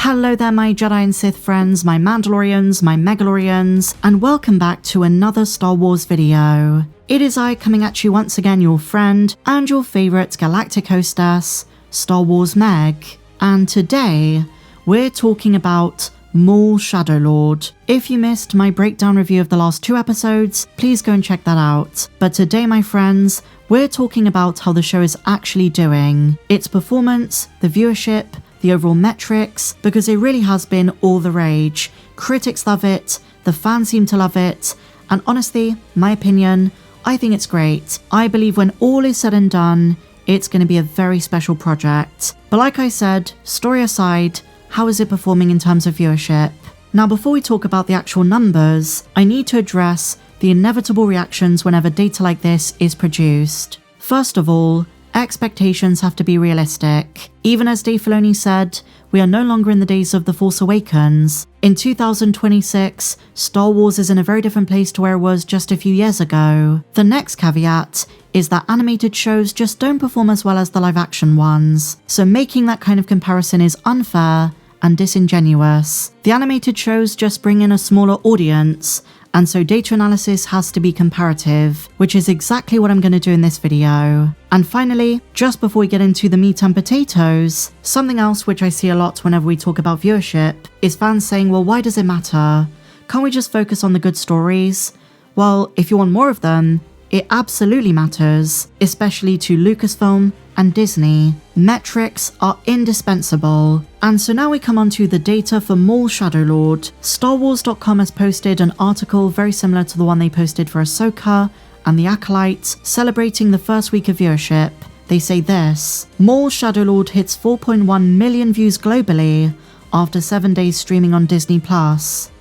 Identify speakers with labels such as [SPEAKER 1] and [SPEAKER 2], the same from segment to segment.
[SPEAKER 1] Hello there my Jedi and Sith friends, my Mandalorians, my Megalorians, and welcome back to another Star Wars video. It is I coming at you once again, your friend and your favourite galactic hostess, Star Wars Meg. And today, we're talking about Maul Shadow Lord. If you missed my breakdown review of the last two episodes, please go and check that out. But today, my friends, we're talking about how the show is actually doing. Its performance, the viewership, the overall metrics, because it really has been all the rage. Critics love it, the fans seem to love it, and honestly, my opinion, I think it's great. I believe when all is said and done, it's going to be a very special project. But like I said, story aside, how is it performing in terms of viewership? Now before we talk about the actual numbers, I need to address the inevitable reactions whenever data like this is produced. First of all, expectations have to be realistic. Even as Dave Filoni said, we are no longer in the days of The Force Awakens. In 2026, Star Wars is in a very different place to where it was just a few years ago. The next caveat is that animated shows just don't perform as well as the live-action ones, so making that kind of comparison is unfair and disingenuous. The animated shows just bring in a smaller audience, and so data analysis has to be comparative, which is exactly what I'm going to do in this video. And finally, just before we get into the meat and potatoes, something else which I see a lot whenever we talk about viewership is fans saying, well, why does it matter? Can't we just focus on the good stories? Well, if you want more of them, it absolutely matters, especially to Lucasfilm and Disney. Metrics are indispensable. And so now we come on to the data for Maul Shadow Lord. StarWars.com has posted an article very similar to the one they posted for Ahsoka and the Acolytes, celebrating the first week of viewership. They say this: Maul Shadow Lord hits 4.1 million views globally after 7 days streaming on Disney+.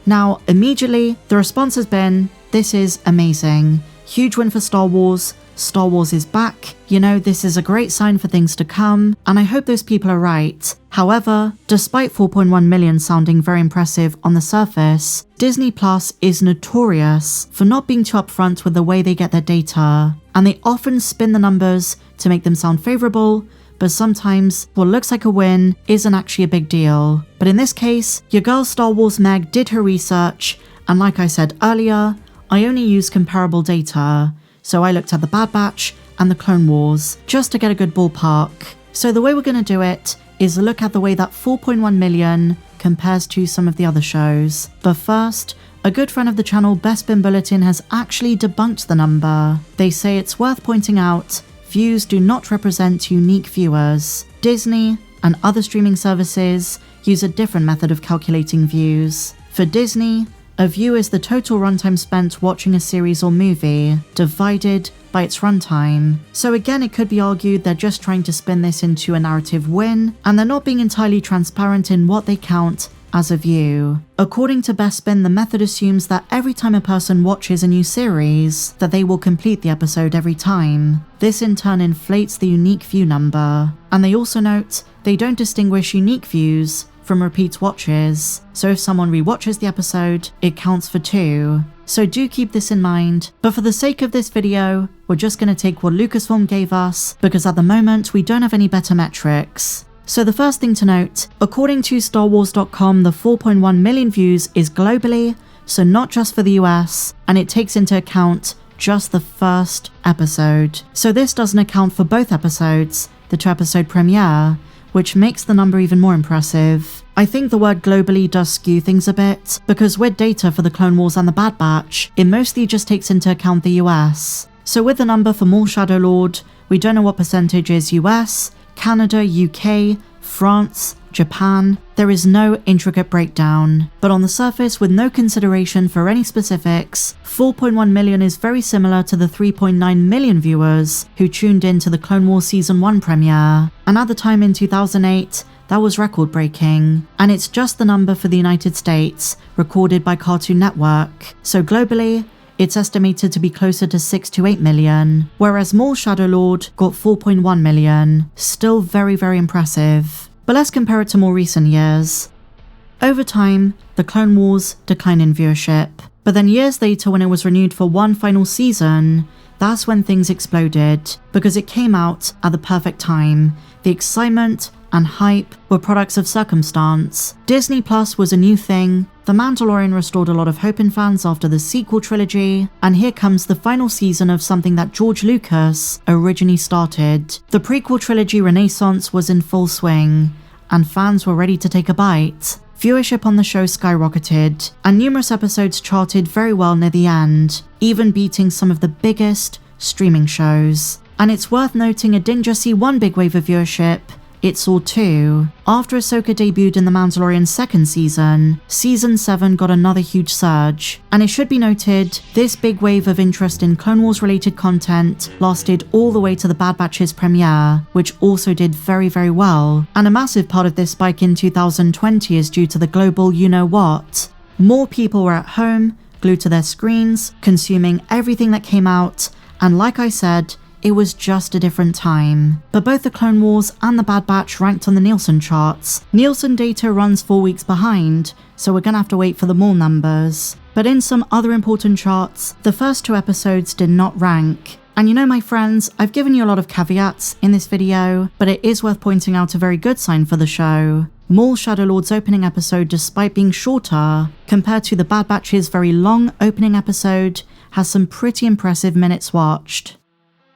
[SPEAKER 1] Now, immediately, the response has been, this is amazing. Huge win for Star Wars. Star Wars is back. You know, this is a great sign for things to come, and I hope those people are right. However, despite 4.1 million sounding very impressive on the surface, Disney Plus is notorious for not being too upfront with the way they get their data, and they often spin the numbers to make them sound favorable, but sometimes what looks like a win isn't actually a big deal. But in this case, your girl Star Wars Meg did her research, and like I said earlier, I only use comparable data, so I looked at the Bad Batch and the Clone Wars, just to get a good ballpark. So the way we're going to do it is look at the way that 4.1 million compares to some of the other shows. But first, a good friend of the channel, Bespin Bulletin, has actually debunked the number. They say it's worth pointing out, views do not represent unique viewers. Disney and other streaming services use a different method of calculating views. For Disney, a view is the total runtime spent watching a series or movie, divided by its runtime. So again, it could be argued they're just trying to spin this into a narrative win, and they're not being entirely transparent in what they count as a view. According to Bespin, the method assumes that every time a person watches a new series, that they will complete the episode every time. This in turn inflates the unique view number. And they also note they don't distinguish unique views from repeat watches, so if someone rewatches the episode, it counts for 2. So do keep this in mind, but for the sake of this video, we're just going to take what Lucasfilm gave us, because at the moment we don't have any better metrics. So the first thing to note, according to StarWars.com, the 4.1 million views is globally, so not just for the US, and it takes into account just the first episode. So this doesn't account for both episodes, the 2-episode premiere, which makes the number even more impressive. I think the word globally does skew things a bit, because with data for the Clone Wars and the Bad Batch, it mostly just takes into account the US. So with the number for Maul Shadow Lord, we don't know what percentage is US, Canada, UK, France, Japan. There is no intricate breakdown. But on the surface, with no consideration for any specifics, 4.1 million is very similar to the 3.9 million viewers who tuned in to the Clone Wars Season 1 premiere. And at the time in 2008, that was record-breaking. And it's just the number for the United States, recorded by Cartoon Network. So globally, it's estimated to be closer to 6 to 8 million, whereas Maul Shadow Lord got 4.1 million. Still very, very impressive. But let's compare it to more recent years. Over time, the Clone Wars declined in viewership, but then years later when it was renewed for one final season, that's when things exploded, because it came out at the perfect time. The excitement and hype were products of circumstance. Disney Plus was a new thing, The Mandalorian restored a lot of hope in fans after the sequel trilogy, and here comes the final season of something that George Lucas originally started. The prequel trilogy renaissance was in full swing, and fans were ready to take a bite. Viewership on the show skyrocketed, and numerous episodes charted very well near the end, even beating some of the biggest streaming shows. And it's worth noting it didn't just see one big wave of viewership, it saw two. After Ahsoka debuted in The Mandalorian's second season, Season 7 got another huge surge. And it should be noted, this big wave of interest in Clone Wars related content lasted all the way to the Bad Batch's premiere, which also did very, very well. And a massive part of this spike in 2020 is due to the global you-know-what. More people were at home, glued to their screens, consuming everything that came out, and like I said, it was just a different time. But both the Clone Wars and the Bad Batch ranked on the Nielsen charts. Nielsen data runs 4 weeks behind, so we're gonna have to wait for the Maul numbers. But in some other important charts, the first 2 episodes did not rank. And you know, my friends, I've given you a lot of caveats in this video, but it is worth pointing out a very good sign for the show. Maul Shadow Lord's opening episode, despite being shorter, compared to the Bad Batch's very long opening episode, has some pretty impressive minutes watched.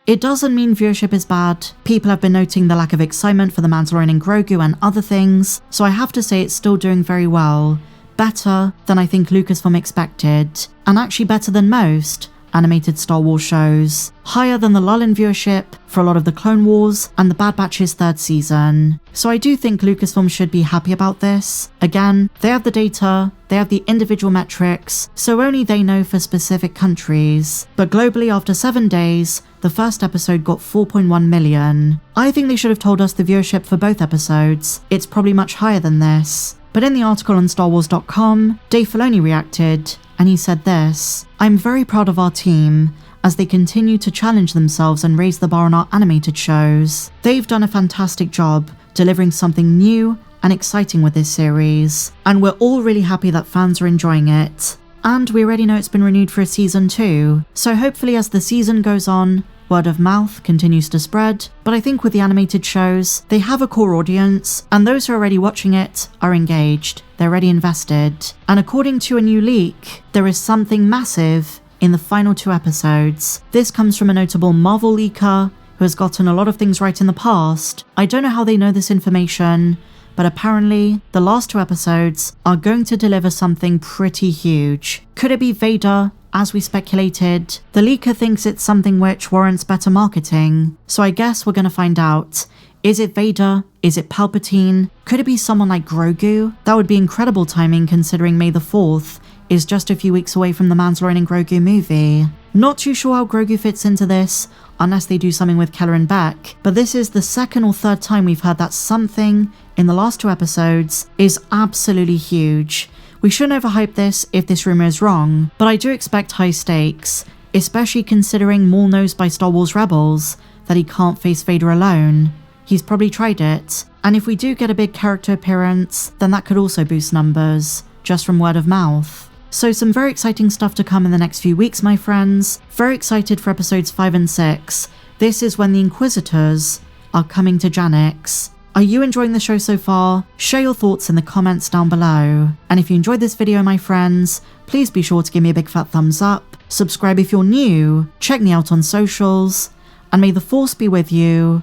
[SPEAKER 1] It doesn't mean viewership is bad. People have been noting the lack of excitement for The Mandalorian and Grogu and other things, so I have to say it's still doing very well. Better than I think Lucasfilm expected, and actually better than most animated Star Wars shows. Higher than the lull in viewership for a lot of the Clone Wars and the Bad Batch's 3rd season. So I do think Lucasfilm should be happy about this. Again, they have the data, they have the individual metrics, so only they know for specific countries. But globally, after 7 days, the first episode got 4.1 million. I think they should have told us the viewership for both episodes. It's probably much higher than this. But in the article on StarWars.com, Dave Filoni reacted, and he said this: "I'm very proud of our team, as they continue to challenge themselves and raise the bar on our animated shows. They've done a fantastic job delivering something new and exciting with this series, and we're all really happy that fans are enjoying it. And we already know it's been renewed for a season 2, so hopefully as the season goes on, word of mouth continues to spread, but I think with the animated shows, they have a core audience, and those who are already watching it are engaged, they're already invested. And according to a new leak, there is something massive in the final 2 episodes. This comes from a notable Marvel leaker who has gotten a lot of things right in the past. I don't know how they know this information, but apparently the last 2 episodes are going to deliver something pretty huge. Could it be Vader, as we speculated? The leaker thinks it's something which warrants better marketing, so I guess we're gonna find out. Is it Vader? Is it Palpatine? Could it be someone like Grogu? That would be incredible timing considering May the 4th is just a few weeks away from the Mandalorian and Grogu movie. Not too sure how Grogu fits into this, unless they do something with Keller and Beck, but this is the 2nd or 3rd time we've heard that something in the last 2 episodes is absolutely huge. We shouldn't overhype this if this rumor is wrong, but I do expect high stakes, especially considering Maul knows by Star Wars Rebels that he can't face Vader alone. He's probably tried it, and if we do get a big character appearance, then that could also boost numbers, just from word of mouth. So some very exciting stuff to come in the next few weeks, my friends. Very excited for episodes 5 and 6. This is when the Inquisitors are coming to Janix. Are you enjoying the show so far? Share your thoughts in the comments down below. And if you enjoyed this video, my friends, please be sure to give me a big fat thumbs up, subscribe if you're new, check me out on socials, and may the Force be with you,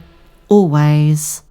[SPEAKER 1] always.